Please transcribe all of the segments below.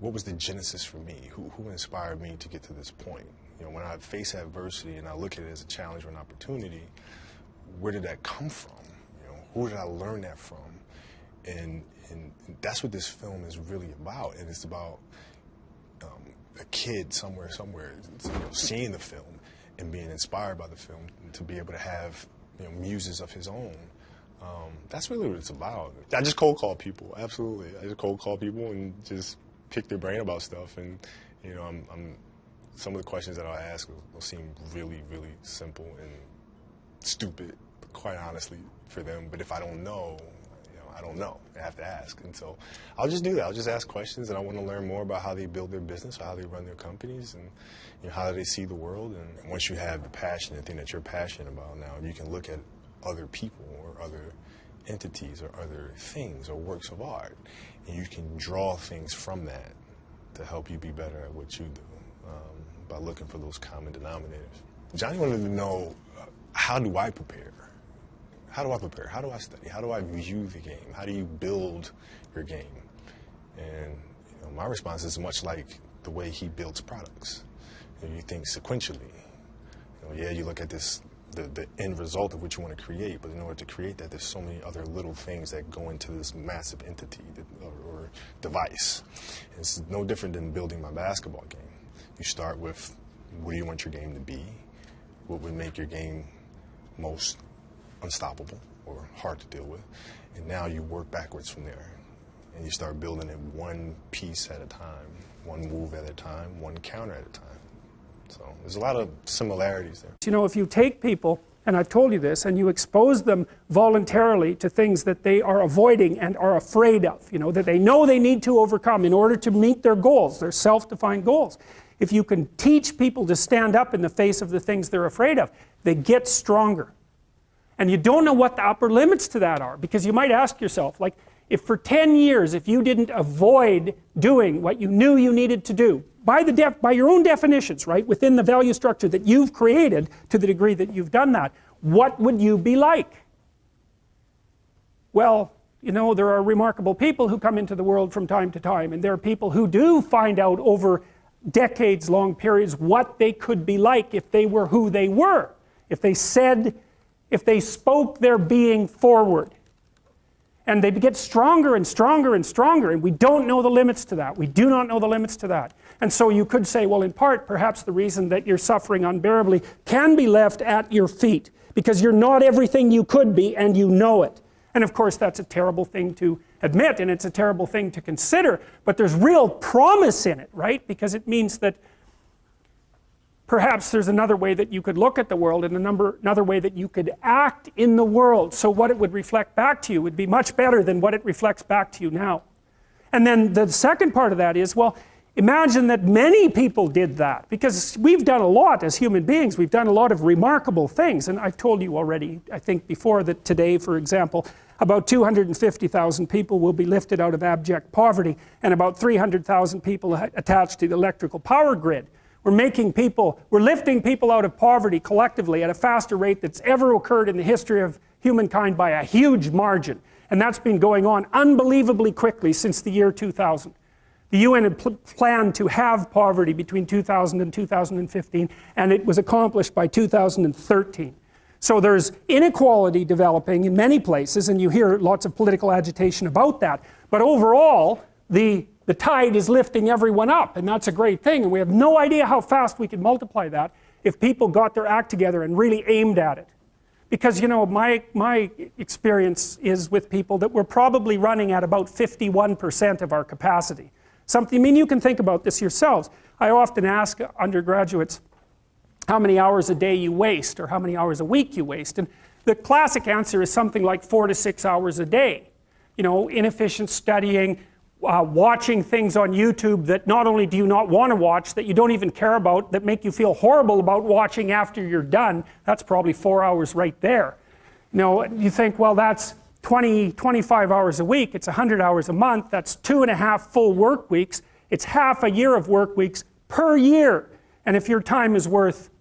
what was the genesis for me? Who inspired me to get to this point? You know, when I face adversity and I look at it as a challenge or an opportunity, where did that come from? You know, who did I learn that from? And that's what this film is really about. And it's about a kid somewhere, you know, seeing the film and being inspired by the film to be able to have, you know, muses of his own. That's really what it's about. I just cold call people, absolutely. I just cold call people and just pick their brain about stuff. And, you know, some of the questions that I'll ask will seem really, really simple and stupid, quite honestly, for them. But if I don't know, I don't know. I have to ask. And so I'll just do that. I'll just ask questions, and I want to learn more about how they build their business, or how they run their companies, and, you know, how they see the world. And once you have the passion, the thing that you're passionate about now, you can look at other people or other entities or other things or works of art, and you can draw things from that to help you be better at what you do, by looking for those common denominators. Johnny wanted to know, how do I prepare? How do I prepare? How do I study? How do I view the game? How do you build your game? And, you know, my response is much like the way he builds products. You know, you think sequentially. You know, yeah, you look at this, the end result of what you want to create, but in order to create that, there's so many other little things that go into this massive entity or device. And it's no different than building my basketball game. You start with, what do you want your game to be? What would make your game most unstoppable or hard to deal with? And now you work backwards from there, and you start building it one piece at a time, one move at a time, one counter at a time. So there's a lot of similarities there. You know, if you take people, and I've told you this, and you expose them voluntarily to things that they are avoiding and are afraid of, you know, that they know they need to overcome in order to meet their goals, their self-defined goals. If you can teach people to stand up in the face of the things they're afraid of, they get stronger. And you don't know what the upper limits to that are, because you might ask yourself, like, if for 10 years, if you didn't avoid doing what you knew you needed to do, by your own definitions, right, within the value structure that you've created, to the degree that you've done that, what would you be like? Well, you know, there are remarkable people who come into the world from time to time, and there are people who do find out over decades-long periods what they could be like if they were who they were, if they spoke their being forward. And they get stronger and stronger and stronger, and we don't know the limits to that. We do not know the limits to that. And so you could say, well, in part, perhaps the reason that you're suffering unbearably can be left at your feet, because you're not everything you could be, and you know it. And of course, that's a terrible thing to admit, and it's a terrible thing to consider, but there's real promise in it, right? Because it means that perhaps there's another way that you could look at the world, and another way that you could act in the world, so what it would reflect back to you would be much better than what it reflects back to you now. And then the second part of that is, well, imagine that many people did that, because we've done a lot as human beings. We've done a lot of remarkable things, and I've told you already, I think before, that today, for example, about 250,000 people will be lifted out of abject poverty, and about 300,000 people attached to the electrical power grid. We're lifting people out of poverty collectively at a faster rate that's ever occurred in the history of humankind by a huge margin. And that's been going on unbelievably quickly since the year 2000. The UN had planned to have poverty between 2000 and 2015, and it was accomplished by 2013. So there's inequality developing in many places, and you hear lots of political agitation about that. But overall, the tide is lifting everyone up, and that's a great thing. And we have no idea how fast we could multiply that if people got their act together and really aimed at it. Because, you know, my experience is with people that we're probably running at about 51% of our capacity. I mean, you can think about this yourselves. I often ask undergraduates how many hours a day you waste, or how many hours a week you waste. And the classic answer is something like 4 to 6 hours a day. You know, inefficient studying, watching things on YouTube that not only do you not want to watch, that you don't even care about, that make you feel horrible about watching after you're done. That's probably 4 hours right there. You know, you think, well, that's 25 hours a week, it's 100 hours a month, that's 2.5 full work weeks, it's half a year of work weeks per year. And if your time is worth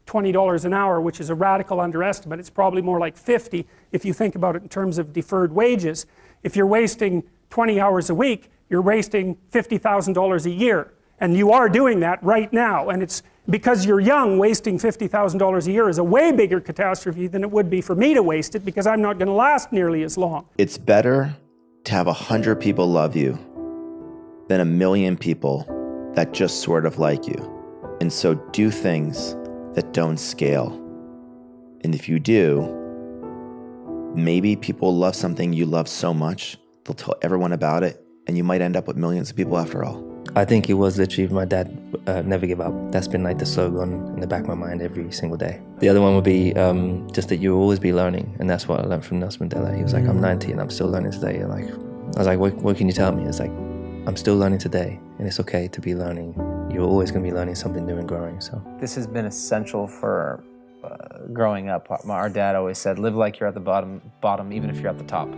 $20 an hour, which is a radical underestimate, it's probably more like 50 if you think about it in terms of deferred wages. If you're wasting 20 hours a week, you're wasting $50,000 a year. And you are doing that right now. And it's because you're young, wasting $50,000 a year is a way bigger catastrophe than it would be for me to waste it, because I'm not going to last nearly as long. It's better to have 100 people love you than 1 million people that just sort of like you. And so do things that don't scale. And if you do, maybe people love something you love so much, they'll tell everyone about it, and you might end up with millions of people after all. I think it was literally my dad, never give up. That's been like the slogan in the back of my mind every single day. The other one would be just that you'll always be learning. And that's what I learned from Nelson Mandela. He was like, I'm 90 and I'm still learning today. And I was like, what can you tell me? It's like, I'm still learning today, and it's okay to be learning. You're always going to be learning something new and growing. So this has been essential for growing up. Our dad always said, live like you're at the bottom even if you're at the top.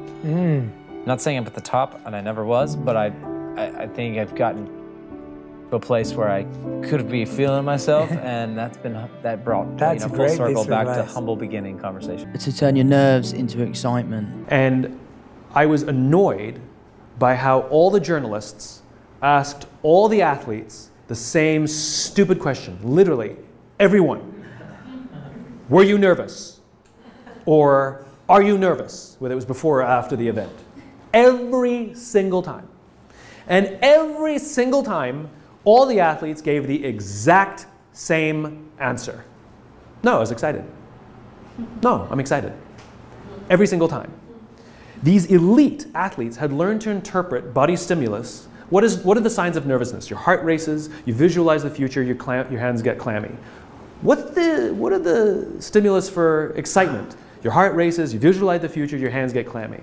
Not saying I'm at the top, and I never was, but I think I've gotten to a place where I could be feeling myself, and that brought full circle back to humble beginning conversation. To turn your nerves into excitement. And I was annoyed by how all the journalists asked all the athletes the same stupid question. Literally, everyone. Were you nervous? Or are you nervous? Whether it was before or after the event. Every single time. And every single time, all the athletes gave the exact same answer. No, I was excited. No, I'm excited. Every single time. These elite athletes had learned to interpret body stimulus. What are the signs of nervousness? Your heart races, you visualize the future, your hands get clammy. What are the stimulus for excitement? Your heart races, you visualize the future, your hands get clammy.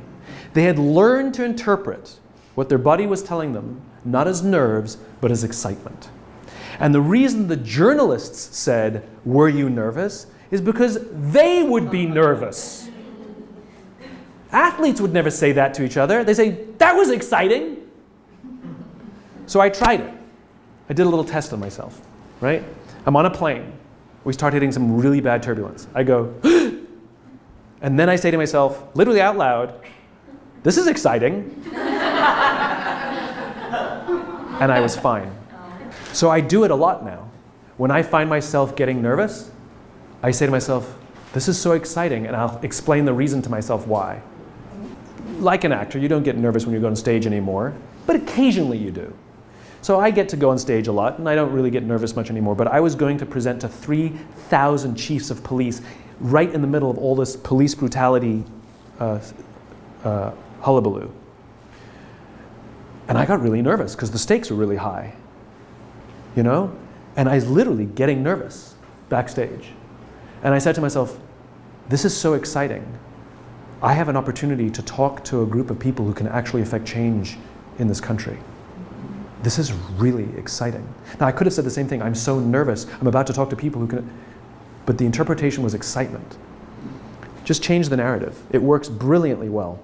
They had learned to interpret what their body was telling them, not as nerves, but as excitement. And the reason the journalists said, were you nervous? Is because they would be nervous. Athletes would never say that to each other. They say, that was exciting. So I tried it. I did a little test on myself, right? I'm on a plane. We start hitting some really bad turbulence. I go, and then I say to myself, literally out loud, this is exciting. And I was fine. So I do it a lot now. When I find myself getting nervous, I say to myself, this is so exciting, and I'll explain the reason to myself why. Like an actor, you don't get nervous when you go on stage anymore, but occasionally you do. So I get to go on stage a lot, and I don't really get nervous much anymore, but I was going to present to 3,000 chiefs of police right in the middle of all this police brutality hullabaloo. And I got really nervous because the stakes were really high, you know? And I was literally getting nervous backstage. And I said to myself, this is so exciting. I have an opportunity to talk to a group of people who can actually affect change in this country. This is really exciting. Now, I could have said the same thing. I'm so nervous. I'm about to talk to people who can... But the interpretation was excitement. Just change the narrative. It works brilliantly well.